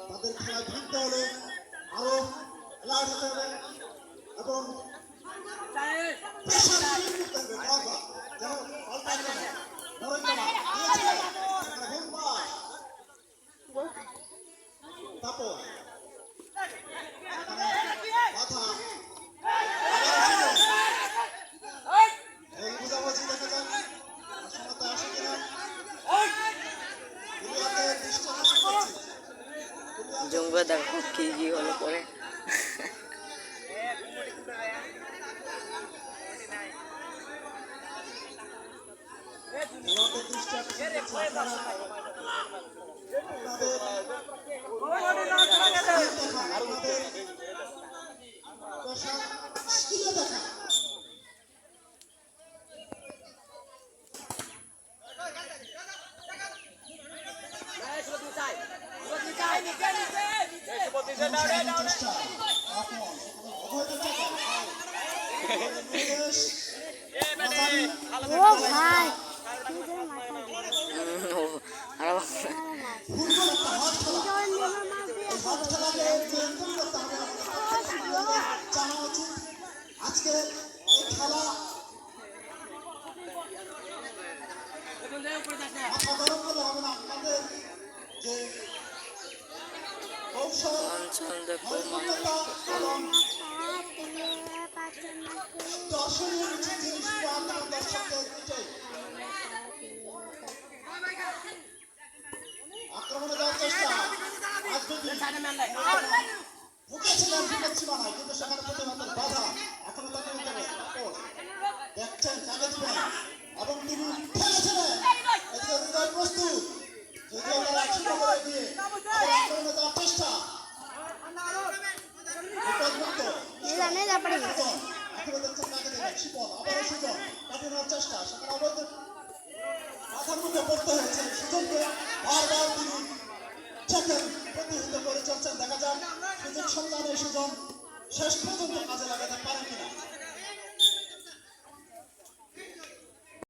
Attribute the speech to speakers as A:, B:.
A: তাদের খেলা ফিরতে হলে আরো অ্যালার্ট হতে হবে এবং
B: জঙ্গলে দেখো কি কি হলো পরে আজকে এই খেলা মাথা গরম করলে হবে না। আপনাদের যে কৌশল দর্শনীয় কিছু জিনিস আপনার দর্শকদের আক্রমণে যাওয়ার চেষ্টা ঢুকেছিলেন ঢুকেছিল না কিন্তু সেখানে প্রতিবাদের বাধা এখনো তাকে নিতে হবে দেখছেন কাকে দিবেন এবং তিনি খেলেছিলেন এদিকে হৃদয় প্রস্তুত যদি আমরা একশো করে দিয়ে আক্রমণে যাওয়ার চেষ্টা বিপদমুক্ত এখনো দেখছেন কাকে দেবেন শিপন আবারও সুজন কাকে নেওয়ার চেষ্টা সেখানে অবৈধ মাথার মুখে পড়তে হয়েছে সুজনকে বারবার তিনি চেকেন প্রতিহিত করে চলছেন দেখা যাক সুযোগ সন্ধানে সুজন শেষ পর্যন্ত কাজে লাগাতে পারেন কিনা।